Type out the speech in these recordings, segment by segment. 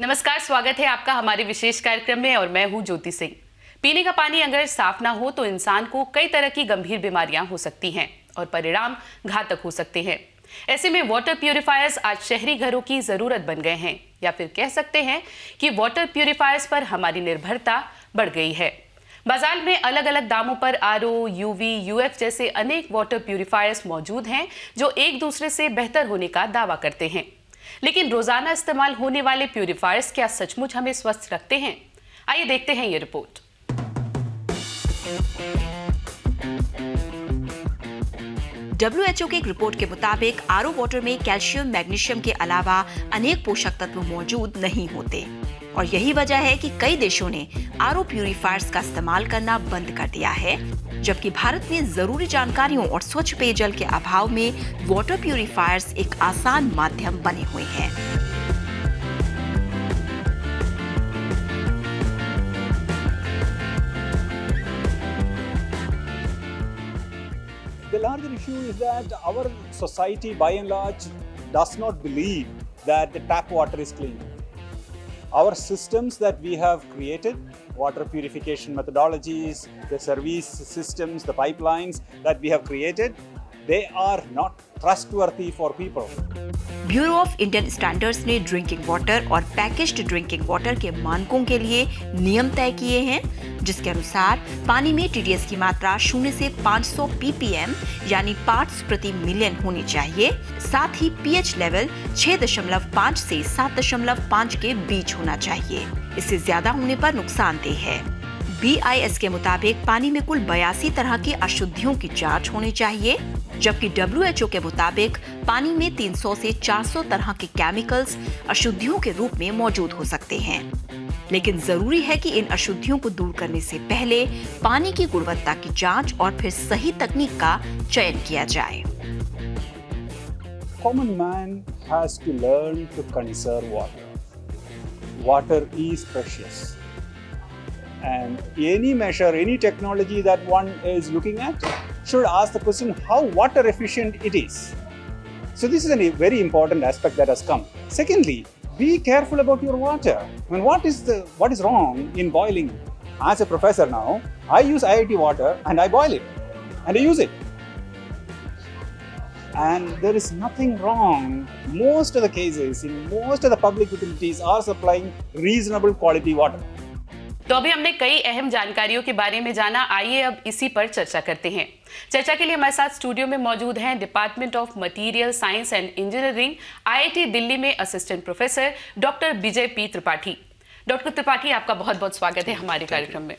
नमस्कार, स्वागत है आपका हमारे विशेष कार्यक्रम में और मैं हूं ज्योति सिंह। पीने का पानी अगर साफ ना हो तो इंसान को कई तरह की गंभीर बीमारियां हो सकती हैं और परिणाम घातक हो सकते हैं। ऐसे में वाटर प्यूरिफायर्स आज शहरी घरों की जरूरत बन गए हैं, या फिर कह सकते हैं कि वाटर प्यूरिफायर्स पर हमारी निर्भरता बढ़ गई है। बाजार में अलग अलग दामों पर आरओ, यूवी, यूएफ जैसे अनेक वाटर प्यूरिफायर्स मौजूद हैं जो एक दूसरे से बेहतर होने का दावा करते हैं। लेकिन रोजाना इस्तेमाल होने वाले प्यूरिफायर्स क्या सचमुच हमें स्वस्थ रखते हैं? आइए देखते हैं ये रिपोर्ट। WHO की एक रिपोर्ट के मुताबिक आरओ वाटर में कैल्शियम, मैग्नीशियम के अलावा अनेक पोषक तत्व मौजूद नहीं होते और यही वजह है कि कई देशों ने आरओ प्यूरिफायर्स का इस्तेमाल करना बंद कर दिया है, जबकि भारत में जरूरी जानकारियों और स्वच्छ पेयजल के अभाव में वाटर प्यूरिफायर्स एक आसान माध्यम बने हुए हैं। The larger issue is that our society by and large does not believe that the tap water is clean. Our systems that we have created, water purification methodologies, the service systems, the pipelines that we have created, they are not trustworthy for people. Bureau of Indian standards ने drinking water और packaged drinking water के मानकों के लिए नियम तय किए हैं, जिसके अनुसार पानी में टीडीएस की मात्रा 0 से 500 ppm यानी पार्ट्स प्रति मिलियन होनी चाहिए। साथ ही पीएच लेवल 6.5 से 7.5 के बीच होना चाहिए। इससे ज्यादा होने पर नुकसानदेह है। BIS के मुताबिक पानी में कुल 82 तरह की अशुद्धियों की जांच होनी चाहिए, जबकि WHO के मुताबिक पानी में 300 से 400 तरह के केमिकल्स अशुद्धियों के रूप में मौजूद हो सकते हैं। लेकिन जरूरी है कि इन अशुद्धियों को दूर करने से पहले पानी की गुणवत्ता की जांच और फिर सही तकनीक का चयन किया जाए। Common man has to learn to conserve water. Water is precious. And any measure, any technology that one is looking at should ask the question how water efficient it is. So this is a very important aspect that has come. Secondly, be careful about your water. I mean, what is wrong in boiling? As a professor now, I use IIT water and I boil it and I use it. And there is nothing wrong. Most of the cases in most of the public utilities are supplying reasonable quality water. तो अभी हमने कई अहम जानकारियों के बारे में जाना, आइए अब इसी पर चर्चा करते हैं। चर्चा के लिए हमारे साथ स्टूडियो में मौजूद हैं department of material science and engineering, IIT Delhi में असिस्टेंट प्रोफेसर डॉक्टर विजय पी त्रिपाठी। डॉक्टर त्रिपाठी, आपका बहुत बहुत स्वागत है हमारे कार्यक्रम में।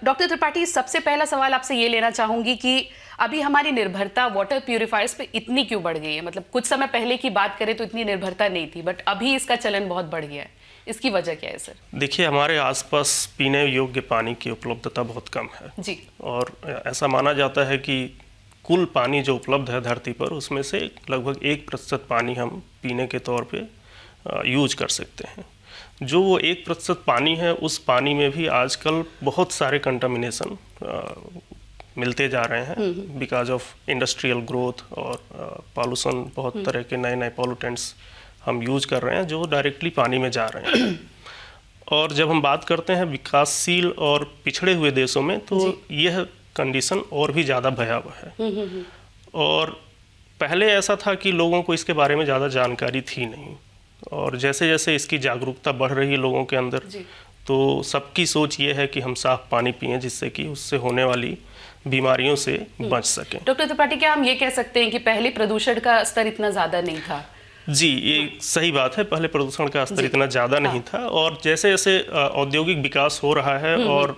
डॉक्टर त्रिपाठी, सबसे पहला सवाल आपसे ये लेना चाहूंगी कि अभी हमारी निर्भरता वाटर प्यूरिफायर्स पे इतनी क्यों बढ़ गई है? मतलब कुछ समय पहले की बात करें तो इतनी निर्भरता नहीं थी, बट अभी इसका चलन बहुत बढ़ गया है। इसकी वजह क्या है सर? देखिए, हमारे आसपास पीने योग्य पानी की उपलब्धता बहुत कम है जी, और ऐसा माना जाता है कि कुल पानी जो उपलब्ध है धरती पर, उसमें से लगभग 1% पानी हम पीने के तौर पे यूज कर सकते हैं। जो वो 1% पानी है, उस पानी में भी आजकल बहुत सारे कंटामिनेशन मिलते जा रहे हैं बिकॉज ऑफ इंडस्ट्रियल ग्रोथ और पॉल्यूशन। बहुत तरह के नए नए पॉल्यूटेंट्स हम यूज कर रहे हैं जो डायरेक्टली पानी में जा रहे हैं। और जब हम बात करते हैं विकासशील और पिछड़े हुए देशों में, तो यह कंडीशन और भी ज़्यादा भयावह है। और पहले ऐसा था कि लोगों को इसके बारे में ज़्यादा जानकारी थी नहीं, और जैसे जैसे इसकी जागरूकता बढ़ रही है लोगों के अंदर, तो सबकी सोच ये है कि हम साफ पानी पिएं, जिससे कि उससे होने वाली बीमारियों से बच सकें। डॉक्टर त्रिपाठी, क्या हम ये कह सकते हैं कि पहले प्रदूषण का स्तर इतना ज़्यादा नहीं था? जी, ये सही बात है। पहले प्रदूषण का स्तर इतना ज़्यादा नहीं था, और जैसे जैसे औद्योगिक विकास हो रहा है और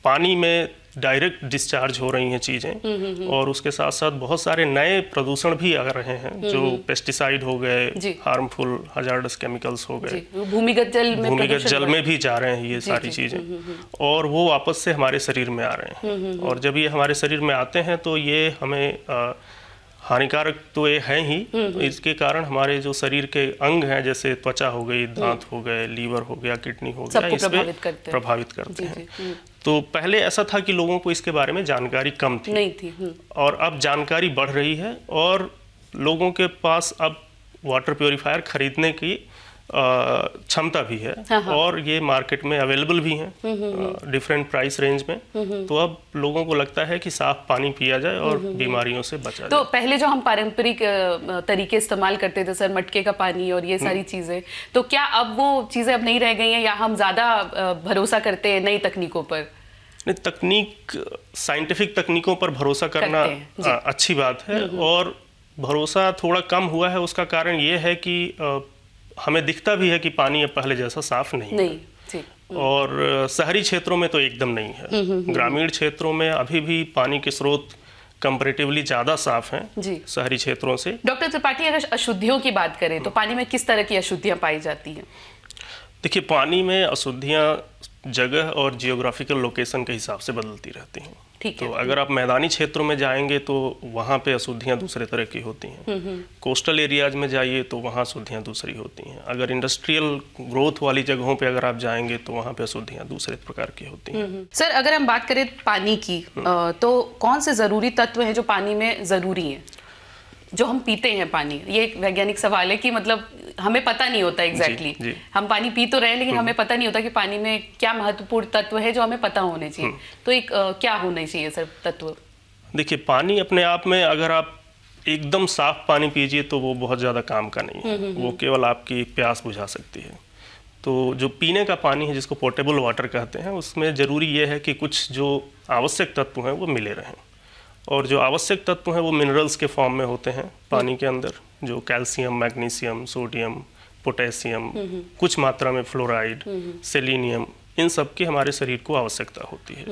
पानी में डायरेक्ट डिस्चार्ज हो रही हैं चीज़ें, और उसके साथ साथ बहुत सारे नए प्रदूषण भी आ रहे हैं, जो पेस्टिसाइड हो गए, हार्मफुल हजार्डस केमिकल्स हो गए, भूमिगत जल में भी जा रहे हैं ये सारी चीज़ें, और वो वापस से हमारे शरीर में आ रहे हैं। और जब ये हमारे शरीर में आते हैं तो ये हमें हानिकारक तो ये है ही। तो इसके कारण हमारे जो शरीर के अंग हैं, जैसे त्वचा हो गई, दांत हो गए, लीवर हो गया, किडनी हो गया, इसमें प्रभावित करते हैं। तो पहले ऐसा था कि लोगों को इसके बारे में जानकारी कम थी, नहीं थी। और अब जानकारी बढ़ रही है और लोगों के पास अब वाटर प्योरीफायर खरीदने की क्षमता भी है और ये मार्केट में अवेलेबल भी हैं डिफरेंट प्राइस रेंज में। तो अब लोगों को लगता है कि साफ पानी पिया जाए और बीमारियों से बचा जाए। तो पहले जो हम पारंपरिक तरीके इस्तेमाल करते थे सर, मटके का पानी और ये सारी चीजें, तो क्या अब वो चीजें अब नहीं रह गई हैं या हम ज्यादा भरोसा करते हैं नई तकनीकों पर? साइंटिफिक तकनीकों पर भरोसा करना अच्छी बात है, और भरोसा थोड़ा कम हुआ है। उसका कारण ये है कि हमें दिखता भी है कि पानी अब पहले जैसा साफ नहीं है। और शहरी क्षेत्रों में तो एकदम नहीं है। ग्रामीण क्षेत्रों में अभी भी पानी के स्रोत कंपैरेटिवली ज़्यादा साफ हैं शहरी क्षेत्रों से। डॉक्टर त्रिपाठी, अगर अशुद्धियों की बात करें तो पानी में किस तरह की अशुद्धियाँ पाई जाती हैं? देखिए, पानी में अशुद्धियाँ जगह और जियोग्राफिकल लोकेशन के हिसाब से बदलती रहती हैं। तो अगर आप मैदानी क्षेत्रों में जाएंगे तो वहाँ पे अशुद्धियाँ दूसरे तरह की होती हैं। कोस्टल एरियाज में जाइए तो वहाँ अशुद्धियाँ दूसरी होती हैं। अगर इंडस्ट्रियल ग्रोथ वाली जगहों पे अगर आप जाएंगे तो वहाँ पे अशुद्धियाँ दूसरे प्रकार की होती हैं। सर, अगर हम बात करें पानी की, तो कौन से ज़रूरी तत्व हैं जो पानी में ज़रूरी हैं, जो हम पीते हैं पानी? ये एक वैज्ञानिक सवाल है कि मतलब हमें पता नहीं होता एग्जैक्टली। हम पानी पी तो रहे हैं लेकिन हमें पता नहीं होता कि पानी में क्या महत्वपूर्ण तत्व है जो हमें पता होने चाहिए। तो एक क्या होना चाहिए सर तत्व? देखिए, पानी अपने आप में अगर आप एकदम साफ पानी पीजिए तो वो बहुत ज़्यादा काम का नहीं है। वो केवल आपकी प्यास बुझा सकती है। तो जो पीने का पानी है, जिसको पोर्टेबल वाटर कहते हैं, उसमें ज़रूरी ये है कि कुछ जो आवश्यक तत्व हैं वो मिले रहें। और जो आवश्यक तत्व हैं वो मिनरल्स के फॉर्म में होते हैं पानी के अंदर, जो कैल्शियम, मैग्नीशियम, सोडियम, पोटेशियम, कुछ मात्रा में फ्लोराइड, सेलेनियम, इन सब की हमारे शरीर को आवश्यकता होती है।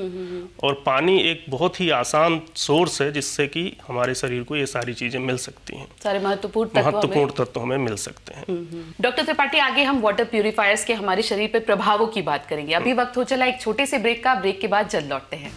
और पानी एक बहुत ही आसान सोर्स है जिससे कि हमारे शरीर को ये सारी चीज़ें मिल सकती हैं। सारे महत्वपूर्ण तत्व हमें मिल सकते हैं। डॉक्टर त्रिपाठी, आगे हम वाटर प्यूरिफायर्स के हमारे शरीर पर प्रभावों की बात करेंगे। अभी वक्त हो चला एक छोटे से ब्रेक का। ब्रेक के बाद जल्द लौटते हैं।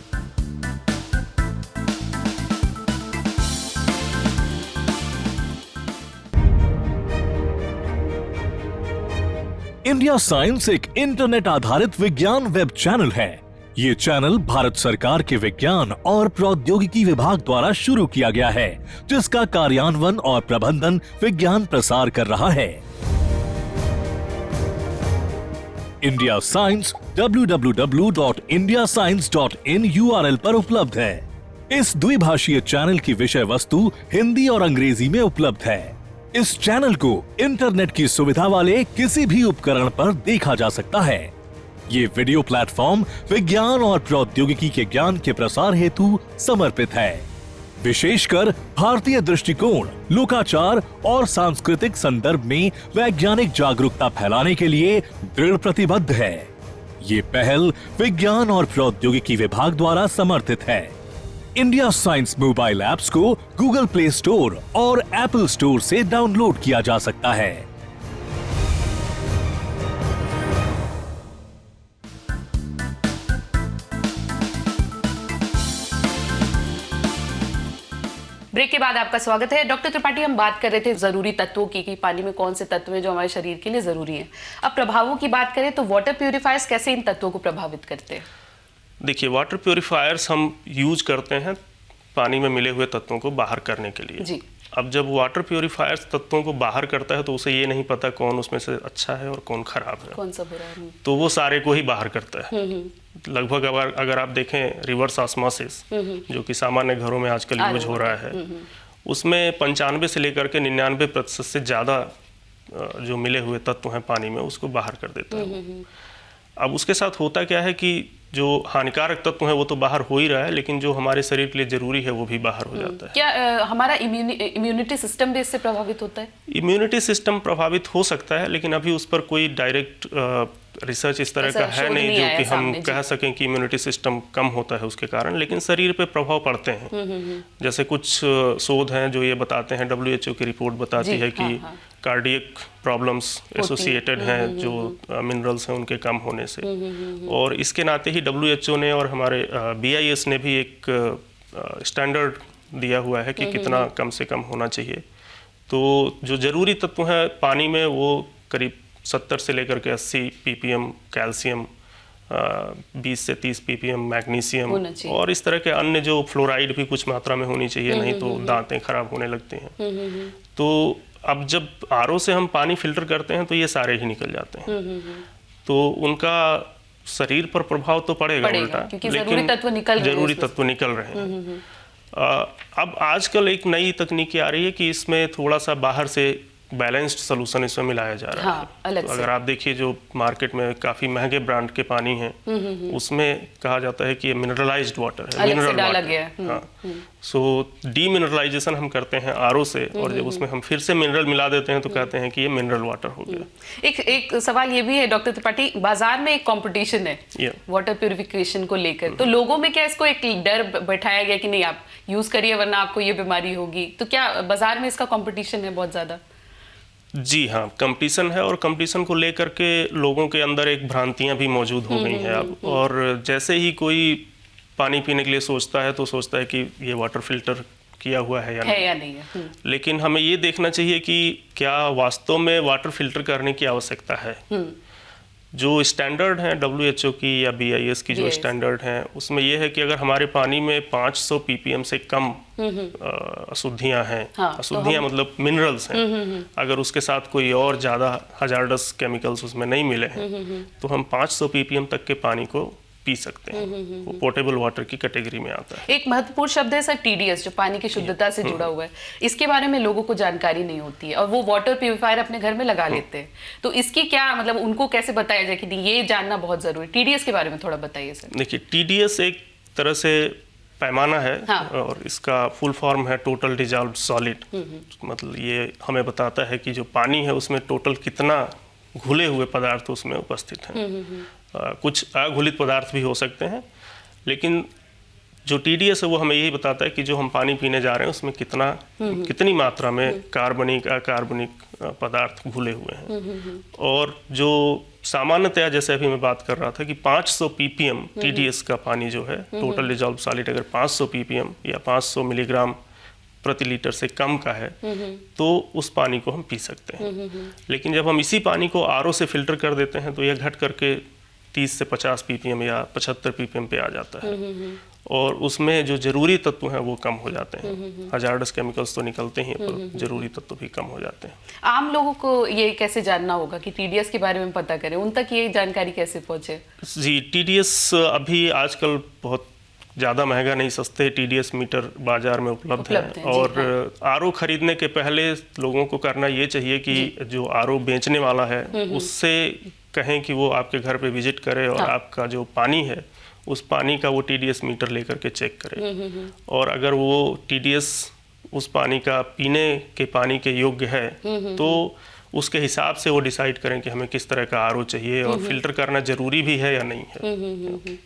इंडिया साइंस एक इंटरनेट आधारित विज्ञान वेब चैनल है। ये चैनल भारत सरकार के विज्ञान और प्रौद्योगिकी विभाग द्वारा शुरू किया गया है, जिसका कार्यान्वयन और प्रबंधन विज्ञान प्रसार कर रहा है। इंडिया साइंस www.indiascience.in URL पर उपलब्ध है। इस द्विभाषीय चैनल की विषय वस्तु हिंदी और अंग्रेजी में उपलब्ध है। इस चैनल को इंटरनेट की सुविधा वाले किसी भी उपकरण पर देखा जा सकता है। ये वीडियो प्लेटफॉर्म विज्ञान और प्रौद्योगिकी के ज्ञान के प्रसार हेतु समर्पित है। विशेषकर भारतीय दृष्टिकोण, लोकाचार और सांस्कृतिक संदर्भ में वैज्ञानिक जागरूकता फैलाने के लिए दृढ़ प्रतिबद्ध है। ये पहल विज्ञान और प्रौद्योगिकी विभाग द्वारा समर्थित है। इंडिया साइंस मोबाइल ऐप्स को गूगल प्ले स्टोर और एप्पल स्टोर से डाउनलोड किया जा सकता है। ब्रेक के बाद आपका स्वागत है। डॉक्टर त्रिपाठी, हम बात कर रहे थे जरूरी तत्वों की कि पानी में कौन से तत्व हैं जो हमारे शरीर के लिए जरूरी हैं। अब प्रभावों की बात करें तो वाटर प्यूरिफायर्स कैसे इन तत्वों को प्रभावित करते हैं? देखिए, वाटर प्यूरिफायर्स हम यूज करते हैं पानी में मिले हुए तत्वों को बाहर करने के लिए जी। अब जब वाटर प्यूरिफायर्स तत्वों को बाहर करता है तो उसे ये नहीं पता कौन उसमें से अच्छा है और कौन खराब है, कौन सा बुरा है। तो वो सारे को ही बाहर करता है। लगभग अगर आप देखें रिवर्स ऑस्मोसिस जो कि सामान्य घरों में आजकल यूज हो रहा है, उसमें 95 से लेकर के 99% से ज़्यादा जो मिले हुए तत्व हैं पानी में उसको बाहर कर देता है। अब उसके साथ होता क्या है कि जो हानिकारक तत्व है वो तो बाहर हो ही रहा है, लेकिन जो हमारे शरीर के लिए जरूरी है वो भी बाहर हो जाता है। क्या हमारा इम्यूनिटी सिस्टम भी इससे प्रभावित होता है? इम्यूनिटी सिस्टम प्रभावित हो सकता है, लेकिन अभी उस पर कोई डायरेक्ट रिसर्च इस तरह का है नहीं जो कि हम कह सकें कि इम्यूनिटी सिस्टम कम होता है उसके कारण, लेकिन शरीर पे प्रभाव पड़ते हैं। जैसे कुछ शोध हैं जो ये बताते हैं, WHO की रिपोर्ट बताती है कि कार्डियक प्रॉब्लम्स एसोसिएटेड हैं जो मिनरल्स हैं उनके कम होने से। और इसके नाते ही WHO ने और हमारे BIS ने भी एक स्टैंडर्ड दिया हुआ है कि कितना कम से कम होना चाहिए। तो जो ज़रूरी तत्व हैं पानी में वो करीब 70 से लेकर के 80 ppm कैल्शियम, 20 से 30 ppm मैग्नीशियम और इस तरह के अन्य जो फ्लोराइड भी कुछ मात्रा में होनी चाहिए, नहीं तो दांतें खराब होने लगती हैं। तो अब जब आरओ से हम पानी फिल्टर करते हैं तो ये सारे ही निकल जाते हैं, तो उनका शरीर पर प्रभाव तो पड़ेगा उल्टा, क्योंकि जरूरी तत्व निकल रहे हैं, जरूरी तत्व निकल रहे हैं। अब आजकल एक नई तकनीक आ रही है कि इसमें थोड़ा सा बाहर से बैलेंस्ड सोल्यूशन इसमें मिलाया जा रहा है। अलग तो अगर आप देखिए जो मार्केट में काफी महंगे ब्रांड के पानी हैं, उसमें कहा जाता है कि ये मिनरलाइज्ड वाटर है, अलग से मिनरल डाला वाटर। गया है। हाँ, सो डीमिनरलाइजेशन हम करते हैं आरओ से, और जब उसमें हम फिर से मिनरल मिला देते हैं तो कहते हैं कि ये मिनरल वाटर हो गया। एक सवाल ये भी है डॉक्टर त्रिपाठी, बाजार में एक कंपटीशन है वाटर प्यूरिफिकेशन को लेकर, तो लोगों में क्या इसको एक डर बैठाया गया कि नहीं आप यूज करिए वरना आपको ये बीमारी होगी, तो क्या बाजार में इसका कंपटीशन है बहुत ज्यादा? जी हाँ, कंपटीशन है, और कंपटीशन को लेकर के लोगों के अंदर एक भ्रांतियां भी मौजूद हो गई हैं अब। और जैसे ही कोई पानी पीने के लिए सोचता है तो सोचता है कि ये वाटर फिल्टर किया हुआ है या नहीं है। लेकिन हमें ये देखना चाहिए कि क्या वास्तव में वाटर फिल्टर करने की आवश्यकता है। जो स्टैंडर्ड हैं WHO की या BIS की जो स्टैंडर्ड हैं, उसमें यह है कि अगर हमारे पानी में 500 ppm से कम अशुद्धियां हैं, अशुद्धियां मतलब मिनरल्स हैं, अगर उसके साथ कोई और ज़्यादा हजार्डस केमिकल्स उसमें नहीं मिले हैं, तो हम 500 ppm तक के पानी को पी सकते हैं। वो पोर्टेबल वाटर की कैटेगरी में आता है। एक महत्वपूर्ण शब्द है सर TDS, जो पानी की शुद्धता से जुड़ा हुआ है। इसके बारे में लोगों को जानकारी नहीं होती है और वो वाटर प्यूरिफायर अपने घर में लगा लेते हैं, तो इसकी क्या मतलब उनको कैसे बताया जाए कि ये जानना बहुत जरूरी है? TDS के बारे में थोड़ा बताइए सर। देखिए, TDS एक तरह से पैमाना है, और इसका फुल फॉर्म है टोटल डिजॉल्व्ड सॉलिड। मतलब ये हमें बताता है कि जो पानी है उसमें टोटल कितना घुले हुए पदार्थ उसमें उपस्थित हैं। कुछ अघुलित पदार्थ भी हो सकते हैं, लेकिन जो TDS है वो हमें यही बताता है कि जो हम पानी पीने जा रहे हैं उसमें कितनी मात्रा में कार्बनिक अकार्बनिक पदार्थ घुले हुए हैं। और जो सामान्यतया, जैसे अभी मैं बात कर रहा था कि 500 ppm TDS का पानी जो है टोटल डिजॉल्व सॉलिड, अगर 500 ppm या 500 मिलीग्राम प्रति लीटर से कम का है तो उस पानी को हम पी सकते हैं। लेकिन जब हम इसी पानी को आरओ से फिल्टर कर देते हैं तो यह घट करके 30 से 50 ppm या 75 ppm पे आ जाता है, और उसमें जो जरूरी तत्व हैं वो कम हो जाते हैं। हजार्डस केमिकल्स तो निकलते ही, पर जरूरी तत्व भी कम हो जाते हैं। आम लोगों को ये कैसे जानना होगा कि TDS के बारे में पता करें, उन तक ये जानकारी कैसे पहुंचे? जी, TDS अभी आजकल बहुत ज़्यादा महंगा नहीं, सस्ते TDS मीटर बाजार में उपलब्ध हैं। और आरओ खरीदने के पहले लोगों को करना ये चाहिए कि जो आरओ बेचने वाला है उससे कहें कि वो आपके घर पे विजिट करे और आपका जो पानी है उस पानी का वो TDS मीटर लेकर के चेक करे। और अगर वो TDS उस पानी का पीने के पानी के योग्य है तो उसके हिसाब से वो डिसाइड करें कि हमें किस तरह का आरओ चाहिए और फिल्टर करना जरूरी भी है या नहीं है।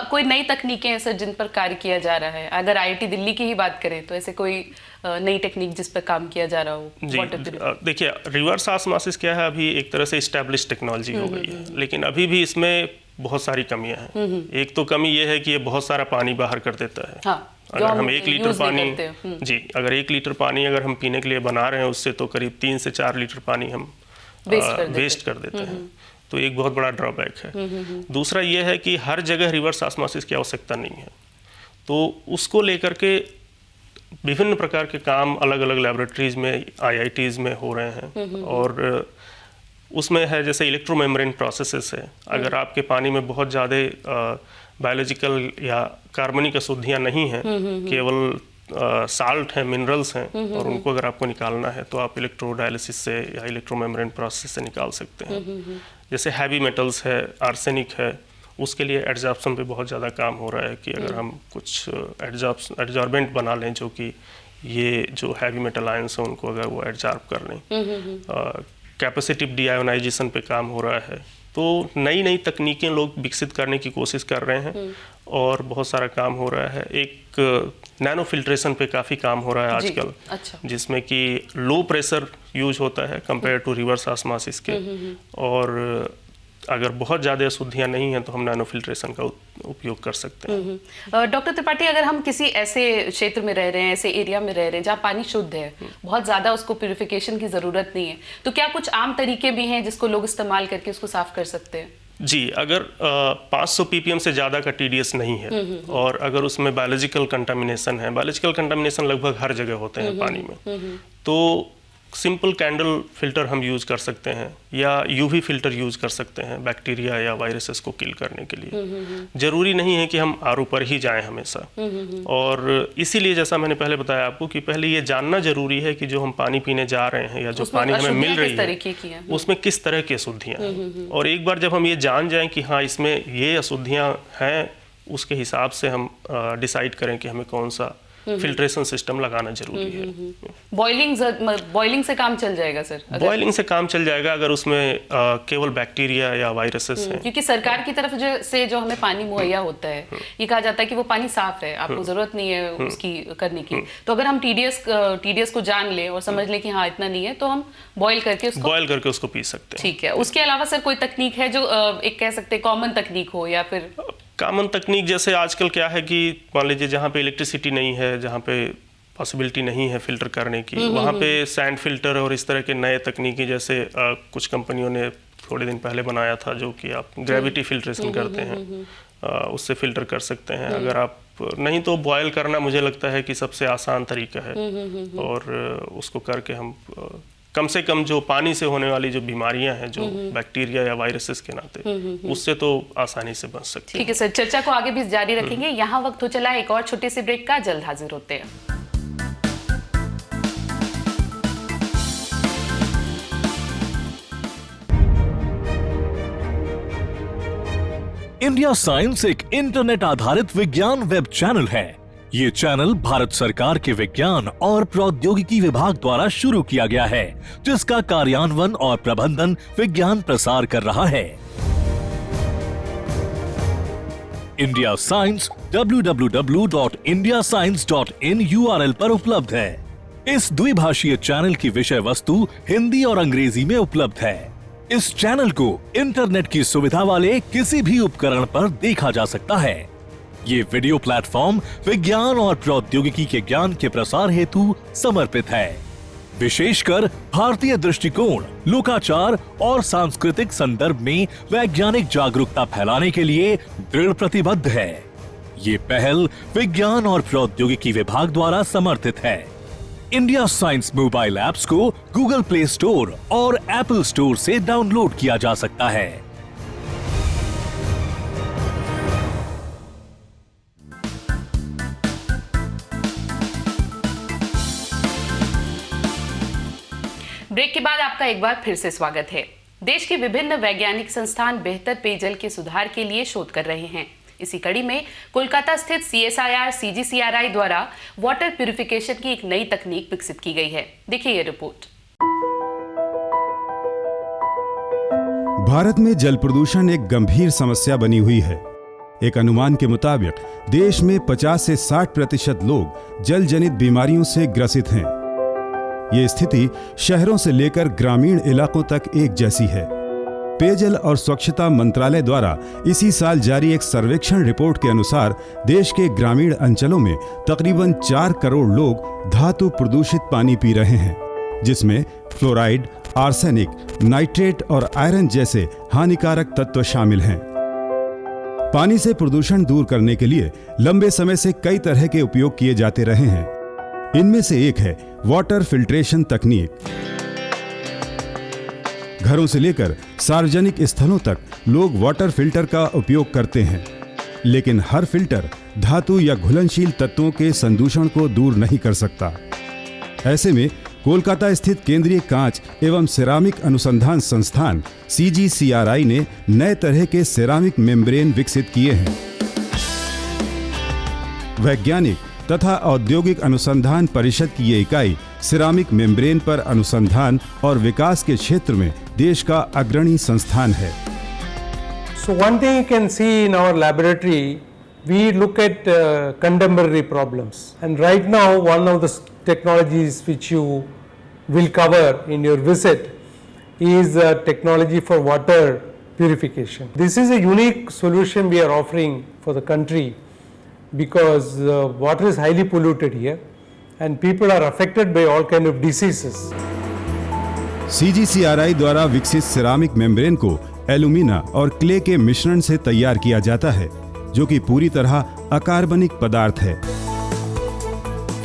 कोई नई तकनीकें हैं सर जिन पर कार्य किया जा रहा है? अगर IIT दिल्ली की ही बात करें तो ऐसे कोई नई टेक्निक जिस पर काम किया जा रहा हो? जी, देखिए, रिवर्स ऑस्मोसिस क्या है, अभी एक तरह से एस्टैब्लिश टेक्नोलॉजी हो गई है, लेकिन अभी भी इसमें बहुत सारी कमियां हैं। एक तो कमी ये है कि ये बहुत सारा पानी बाहर कर देता है। अगर हम 1 लीटर पानी अगर 1 लीटर पानी अगर हम पीने के लिए बना रहे हैं उससे तो करीब 3 से 4 लीटर पानी हम वेस्ट कर देते हैं। तो एक बहुत बड़ा ड्रॉबैक है। दूसरा ये है कि हर जगह रिवर्स ऑस्मोसिस की आवश्यकता नहीं है, तो उसको लेकर के विभिन्न प्रकार के काम अलग अलग लेबोरेटरीज में, IITs में हो रहे हैं। और उसमें है जैसे इलेक्ट्रोमेम्ब्रेन प्रोसेसेस है। अगर आपके पानी में बहुत ज़्यादा बायोलॉजिकल या कार्बनिक अशुद्धियाँ नहीं हैं, केवल साल्ट हैं, मिनरल्स हैं, और उनको अगर आपको निकालना है तो आप इलेक्ट्रोडायलिसिस से या इलेक्ट्रोमेम्ब्रेन प्रोसेस से निकाल सकते हैं। जैसे हैवी मेटल्स है, आर्सेनिक है, उसके लिए एडजॉर्प्शन पे बहुत ज़्यादा काम हो रहा है कि अगर हम कुछ एडजॉर्बेंट बना लें जो कि ये जो हैवी मेटल आयंस हैं उनको अगर वो एडजॉर्ब कर लें। कैपेसिटिव डीआयोनाइजेशन पे काम हो रहा है। तो नई नई तकनीकें लोग विकसित करने की कोशिश कर रहे हैं और बहुत सारा काम हो रहा है। एक नैनो फिल्ट्रेशन पे काफ़ी काम हो रहा है आजकल, जिसमें कि लो प्रेशर यूज होता है कंपेयर टू रिवर्स ऑस्मोसिस के। और अगर बहुत ज़्यादा अशुद्धियाँ नहीं हैं तो हम नैनो फिल्ट्रेशन का उपयोग कर सकते हैं। डॉक्टर त्रिपाठी, अगर हम किसी ऐसे क्षेत्र में रह रहे हैं, ऐसे एरिया में रह रहे हैं जहाँ पानी शुद्ध है, बहुत ज़्यादा उसको प्यूरिफिकेशन की ज़रूरत नहीं है, तो क्या कुछ आम तरीके भी हैं जिसको लोग इस्तेमाल करके उसको साफ कर सकते हैं? जी, अगर 500 ppm से ज़्यादा का TDS नहीं है और अगर उसमें बायोलॉजिकल कंटामिनेशन है, बायोलॉजिकल कंटामिनेशन लगभग हर जगह होते हैं पानी में, तो सिंपल कैंडल फिल्टर हम यूज़ कर सकते हैं या यूवी फिल्टर यूज़ कर सकते हैं बैक्टीरिया या वायरसेस को किल करने के लिए। ज़रूरी नहीं है कि हम आरओ पर ही जाएं हमेशा। और इसीलिए जैसा मैंने पहले बताया आपको कि पहले ये जानना ज़रूरी है कि जो हम पानी पीने जा रहे हैं या जो पानी हमें मिल रही है उसमें किस तरह की अशुद्धियाँ हैं। और एक बार जब हम ये जान जाएं कि हाँ इसमें ये अशुद्धियाँ हैं, उसके हिसाब से हम डिसाइड करें कि हमें कौन सा फिल्ट्रेशन सिस्टम लगाना जरूरी है। बॉइलिंग से काम चल जाएगा सर? बॉइलिंग से काम चल जाएगा अगर उसमें केवल बैक्टीरिया या वायरसेस हैं। क्योंकि सरकार की तरफ से जो हमें पानी मुहैया होता है, ये कहा जाता है कि वो पानी साफ है, आपको जरूरत नहीं है उसकी करने की। तो अगर हम टीडीएस को जान लें और समझ लें कि हाँ इतना नहीं है, तो हम बॉयल करके उसको पी सकते हैं। ठीक है। उसके अलावा सर कोई तकनीक है जो एक कह सकते हैं कॉमन तकनीक हो, या फिर कॉमन तकनीक जैसे आजकल क्या है कि मान लीजिए जहाँ पे इलेक्ट्रिसिटी नहीं है, जहाँ पे पॉसिबिलिटी नहीं है फिल्टर करने की, वहाँ पे सैंड फिल्टर और इस तरह के नए तकनीकी जैसे कुछ कंपनियों ने थोड़े दिन पहले बनाया था जो कि आप ग्रेविटी फिल्ट्रेशन करते हैं, उससे फिल्टर कर सकते हैं। अगर आप नहीं तो बॉयल करना मुझे लगता है कि सबसे आसान तरीका है। और उसको करके हम कम से कम जो पानी से होने वाली जो बीमारियां हैं, जो बैक्टीरिया या वायरसेस के नाते, उससे तो आसानी से बच सकते हैं। ठीक है सर, चर्चा को आगे भी जारी रखेंगे। यहाँ वक्त हो चला एक और छोटे से ब्रेक का, जल्द हाजिर होते हैं। इंडिया साइंस एक इंटरनेट आधारित विज्ञान वेब चैनल है। ये चैनल भारत सरकार के विज्ञान और प्रौद्योगिकी विभाग द्वारा शुरू किया गया है, जिसका कार्यान्वयन और प्रबंधन विज्ञान प्रसार कर रहा है। इंडिया साइंस www.indiascience.in URL पर उपलब्ध है। इस द्विभाषीय चैनल की विषय वस्तु हिंदी और अंग्रेजी में उपलब्ध है। इस चैनल को इंटरनेट की सुविधा वाले किसी भी उपकरण पर देखा जा सकता है। ये वीडियो प्लेटफॉर्म विज्ञान और प्रौद्योगिकी के ज्ञान के प्रसार हेतु समर्पित है। विशेषकर भारतीय दृष्टिकोण, लोकाचार और सांस्कृतिक संदर्भ में वैज्ञानिक जागरूकता फैलाने के लिए दृढ़ प्रतिबद्ध है। ये पहल विज्ञान और प्रौद्योगिकी विभाग द्वारा समर्थित है। इंडिया साइंस मोबाइल ऐप्स को गूगल प्ले स्टोर और एप्पल स्टोर से डाउनलोड किया जा सकता है। ब्रेक के बाद आपका एक बार फिर से स्वागत है। देश के विभिन्न वैज्ञानिक संस्थान बेहतर पेयजल के सुधार के लिए शोध कर रहे हैं। इसी कड़ी में कोलकाता स्थित CSIR CGCRI द्वारा वाटर प्यूरिफिकेशन की एक नई तकनीक विकसित की गई है। देखिए ये रिपोर्ट। भारत में जल प्रदूषण एक गंभीर समस्या बनी हुई है। एक अनुमान के मुताबिक देश में 50 से 60% लोग जल जनित बीमारियों से ग्रसित हैं। ये स्थिति शहरों से लेकर ग्रामीण इलाकों तक एक जैसी है। पेयजल और स्वच्छता मंत्रालय द्वारा इसी साल जारी एक सर्वेक्षण रिपोर्ट के अनुसार देश के ग्रामीण अंचलों में तकरीबन 4 करोड़ लोग धातु प्रदूषित पानी पी रहे हैं, जिसमें फ्लोराइड, आर्सेनिक, नाइट्रेट और आयरन जैसे हानिकारक तत्व शामिल हैं। पानी से प्रदूषण दूर करने के लिए लंबे समय से कई तरह के उपयोग किए जाते रहे हैं। इनमें से एक है वाटर फिल्ट्रेशन तकनीक। घरों से लेकर सार्वजनिक स्थलों तक लोग वाटर फिल्टर का उपयोग करते हैं, लेकिन हर फिल्टर धातु या घुलनशील तत्वों के संदूषण को दूर नहीं कर सकता। ऐसे में कोलकाता स्थित केंद्रीय कांच एवं सिरामिक अनुसंधान संस्थान CGCRI ने नए तरह के सिरामिक मेम्ब्रेन विकसित किए हैं। वैज्ञानिक तथा औद्योगिक अनुसंधान परिषद की ये इकाई सिरामिक मेम्ब्रेन पर अनुसंधान और विकास के क्षेत्र में देश का अग्रणी संस्थान है। So one thing you can see in our laboratory, we look at contemporary problems, and right now one of the technologies which you will cover in your visit is technology for water purification. This is a unique solution we are offering for the country because water is highly polluted here and people are affected by all kind of diseases. CGCRI द्वारा विकसित ceramic membrane को alumina और clay के मिश्रण से तैयार किया जाता है, जो कि पूरी तरह अकार्बनिक पदार्थ है।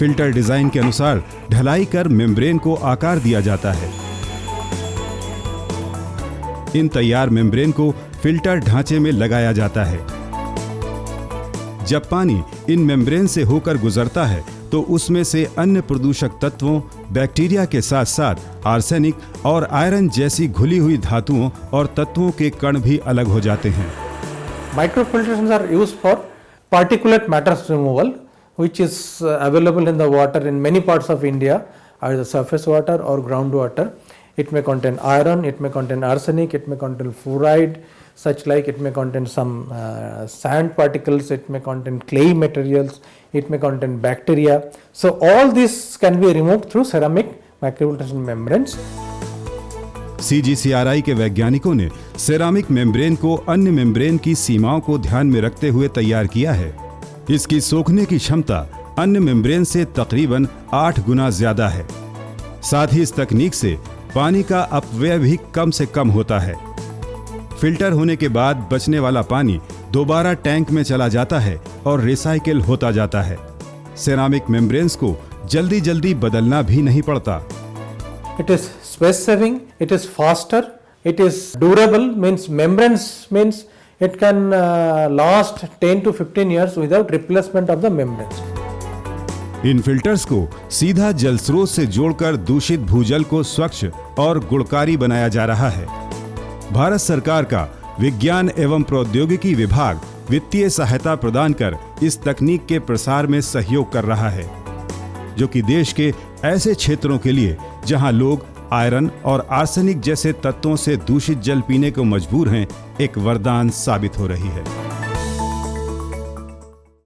फिल्टर डिजाइन के अनुसार ढलाई कर मेम्ब्रेन को आकार दिया जाता है। इन तैयार मेम्ब्रेन को फिल्टर ढांचे में लगाया जाता है। जब पानी इन मेम्ब्रेन से होकर गुजरता है तो उसमें से अन्य प्रदूषक तत्वों, बैक्टीरिया के साथ साथ आर्सेनिक और आयरन जैसी घुली हुई धातुओं और तत्वों के कण भी अलग हो जाते हैं। Microfiltrations are used for particulate matters removal, which is available in the water in many parts of India, either surface water or groundwater. It may contain iron, it may contain arsenic, it may contain fluoride, such like it may contain some sand particles, it may contain clay materials, it may contain bacteria. So all this can be removed through ceramic microfiltration membranes. CGCRI के वैज्ञानिकों ने ceramic membrane को अन्य membrane की सीमाओं को ध्यान में रखते हुए तैयार किया है। इसकी सोखने की क्षमता अन्य मेम्ब्रेन से तकरीबन 8 गुना ज्यादा है। साथ ही इस तकनीक से पानी का अपव्यय भी कम से कम होता है। फिल्टर होने के बाद बचने वाला पानी दोबारा टैंक में चला जाता है और रिसाइकिल होता जाता है। सेरामिक मेम्ब्रेन्स को जल्दी जल्दी बदलना भी नहीं पड़ता। It is space saving, it is faster, it is durable, means membranes means it can last 10 to 15 years without replacement of the membranes. In filters को सीधा जल स्रोत से जोड़कर दूषित भूजल को स्वच्छ और गुणकारी बनाया जा रहा है। भारत सरकार का विज्ञान एवं प्रौद्योगिकी विभाग वित्तीय सहायता प्रदान कर इस तकनीक के प्रसार में सहयोग कर रहा है, जो कि देश के ऐसे क्षेत्रों के लिए जहां लोग आयरन और आर्सेनिक जैसे तत्वों से दूषित जल पीने को मजबूर हैं, एक वरदान साबित हो रही है।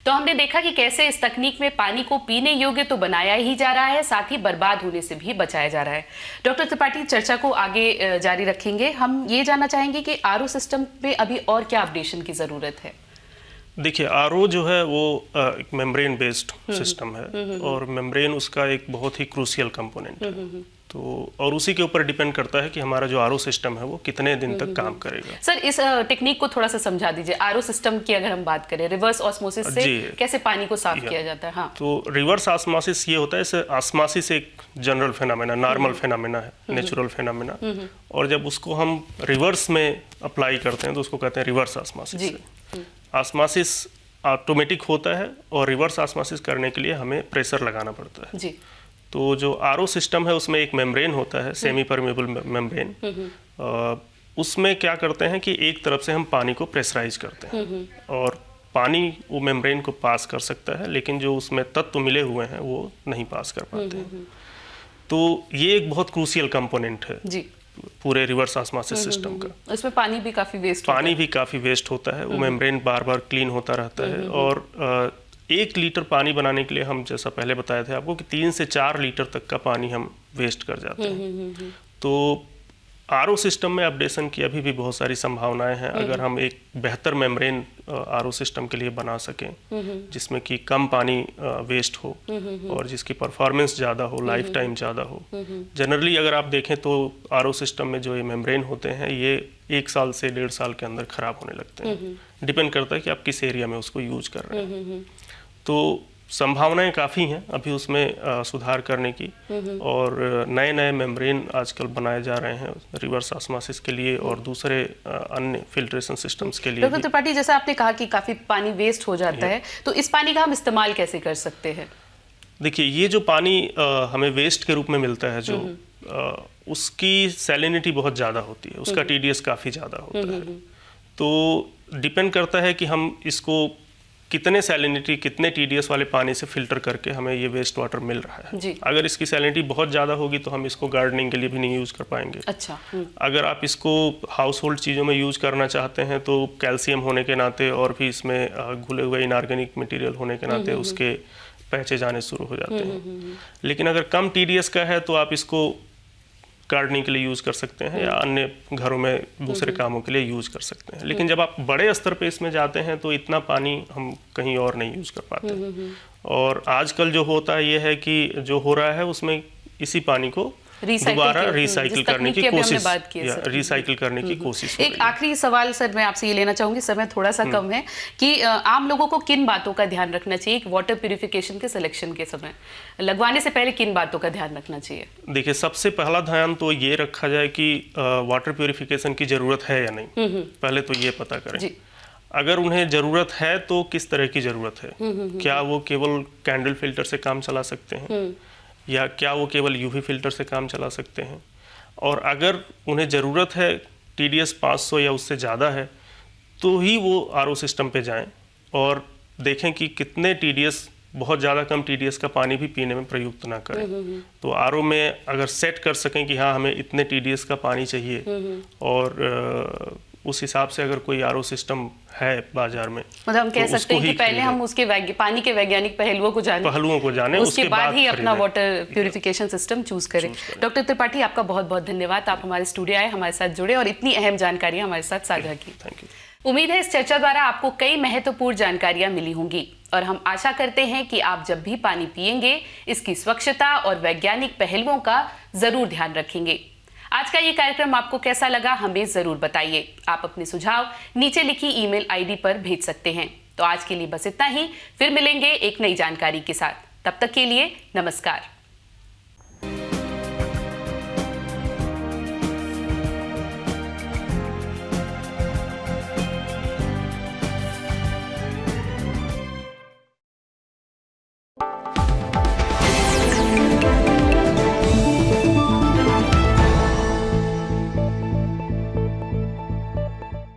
तो हमने देखा कि कैसे इस तकनीक में पानी को पीने योग्य तो बनाया ही जा रहा है, साथ ही बर्बाद होने से भी बचाया जा रहा है। डॉक्टर त्रिपाठी, चर्चा को आगे जारी रखेंगे। हम ये जानना चाहेंगे कि आरओ सिस्टम में अभी और क्या अपडेशन की जरूरत है? देखिए, आरओ जो है वो एक मेम्ब्रेन बेस्ड सिस्टम है और मेम्ब्रेन उसका एक बहुत ही क्रूशियल कंपोनेंट है। तो और उसी के ऊपर डिपेंड करता है कि हमारा जो आरओ सिस्टम है वो कितने दिन तक काम करेगा। सर, इस टेक्निक को थोड़ा सा समझा दीजिए। आरओ सिस्टम की अगर हम बात करें, रिवर्स ऑस्मोसिस से कैसे पानी को साफ किया जाता है? हाँ, तो रिवर्स ऑस्मोसिस ये होता है, ऑस्मोसिस एक जनरल फेनोमेना, नॉर्मल फेनोमेना है, नेचुरल फेनोमेना, और जब उसको हम रिवर्स में अप्लाई करते हैं तो उसको कहते हैं रिवर्स ऑस्मोसिस। ऑस्मोसिस ऑटोमेटिक होता है और रिवर्स ऑस्मोसिस करने के लिए हमें प्रेशर लगाना पड़ता है। जी। तो जो आरओ सिस्टम है उसमें एक मेम्ब्रेन होता है, सेमी परमेबल मेम्ब्रेन। उसमें क्या करते हैं कि एक तरफ से हम पानी को प्रेशराइज करते हैं और पानी वो मेम्ब्रेन को पास कर सकता है, लेकिन जो उसमें तत्व मिले हुए हैं वो नहीं पास कर पाते हैं। तो ये एक बहुत क्रूशियल कंपोनेंट है जी पूरे रिवर्स ऑस्मोसिस सिस्टम का। इसमें पानी भी काफी वेस्ट होता है। वो मेम्ब्रेन बार बार क्लीन होता रहता है और 1 लीटर पानी बनाने के लिए हम, जैसा पहले बताए थे आपको, कि 3 से 4 लीटर तक का पानी हम वेस्ट कर जाते हैं। तो आरओ सिस्टम में अपडेशन की अभी भी बहुत सारी संभावनाएं हैं। अगर हम एक बेहतर मेम्ब्रेन आरओ सिस्टम के लिए बना सकें जिसमें कि कम पानी वेस्ट हो और जिसकी परफॉर्मेंस ज़्यादा हो, लाइफ टाइम ज़्यादा हो। जनरली अगर आप देखें तो आरओ सिस्टम में जो ये मेम्ब्रेन होते हैं ये 1 साल से 1.5 साल के अंदर ख़राब होने लगते हैं। डिपेंड करता है कि आप किस एरिया में उसको यूज कर रहे हैं। तो संभावनाएं काफ़ी हैं अभी उसमें सुधार करने की, और नए नए मेम्ब्रेन आजकल बनाए जा रहे हैं रिवर्स ऑस्मोसिस के लिए और दूसरे अन्य फिल्ट्रेशन सिस्टम्स के लिए। डॉक्टर त्रिपाठी, जैसा आपने कहा कि काफ़ी पानी वेस्ट हो जाता है, तो इस पानी का हम इस्तेमाल कैसे कर सकते हैं? देखिए, ये जो पानी हमें वेस्ट के रूप में मिलता है जो उसकी सैलिनिटी बहुत ज़्यादा होती है, उसका TDS काफ़ी ज़्यादा होता है। तो डिपेंड करता है कि हम इसको कितने सैलिनिटी, कितने TDS वाले पानी से फिल्टर करके हमें ये वेस्ट वाटर मिल रहा है जी। अगर इसकी सैलिनिटी बहुत ज़्यादा होगी तो हम इसको गार्डनिंग के लिए भी नहीं यूज़ कर पाएंगे। अच्छा। अगर आप इसको हाउस होल्ड चीज़ों में यूज़ करना चाहते हैं तो कैल्शियम होने के नाते और भी इसमें घुले हुए इनऑर्गेनिक मटेरियल होने के नाते उसके पैचेज आने शुरू हो जाते हैं। लेकिन अगर कम TDS का है तो आप इसको गार्डनिंग के लिए यूज़ कर सकते हैं या अन्य घरों में दूसरे कामों के लिए यूज़ कर सकते हैं। लेकिन जब आप बड़े स्तर पे इसमें जाते हैं तो इतना पानी हम कहीं और नहीं यूज़ कर पाते। और आजकल जो होता है ये है कि जो हो रहा है उसमें इसी पानी को दोबारा रिसाइकिल करने की कोशिश, बात की है, रिसाइकिल करने की कोशिश। एक आखिरी सवाल सर मैं आपसे ये लेना चाहूंगी, समय थोड़ा सा कम है, कि आम लोगों को किन बातों का ध्यान रखना चाहिए वाटर प्यूरिफिकेशन के सिलेक्शन के समय, लगवाने से पहले किन बातों का ध्यान रखना चाहिए? देखिए, सबसे पहला ध्यान तो ये रखा जाए कि वाटर प्यूरिफिकेशन की जरूरत है या नहीं, पहले तो ये पता करें जी। अगर उन्हें ज़रूरत है तो किस तरह की ज़रूरत है, क्या वो केवल कैंडल फिल्टर से काम चला सकते हैं या क्या वो केवल यूवी फिल्टर से काम चला सकते हैं, और अगर उन्हें ज़रूरत है TDS 500 या उससे ज़्यादा है तो ही वो RO सिस्टम पे जाएं और देखें कि कितने TDS, बहुत ज़्यादा कम TDS का पानी भी पीने में प्रयुक्त ना करें। तो RO में अगर सेट कर सकें कि हाँ हमें इतने TDS का पानी चाहिए और उस हिसाब से अगर कोई RO सिस्टम है बाजार में, मतलब हम कह तो सकते हैं कि पहले हम उसके पानी के वैज्ञानिक पहलुओं को जाने उसके बाद ही अपना वाटर प्यूरिफिकेशन सिस्टम चूज करें। डॉक्टर त्रिपाठी, आपका बहुत बहुत धन्यवाद, आप हमारे स्टूडियो आए, हमारे साथ जुड़े और इतनी अहम जानकारियां हमारे साथ साझा की। Thank you. उम्मीद है इस चर्चा द्वारा आपको कई महत्वपूर्ण जानकारियां मिली होंगी और हम आशा करते हैं कि आप जब भी पानी पिएंगे इसकी स्वच्छता और वैज्ञानिक पहलुओं का जरूर ध्यान रखेंगे। आज का ये कार्यक्रम आपको कैसा लगा हमें जरूर बताइए। आप अपने सुझाव नीचे लिखी ईमेल आईडी पर भेज सकते हैं। तो आज के लिए बस इतना ही, फिर मिलेंगे एक नई जानकारी के साथ। तब तक के लिए नमस्कार।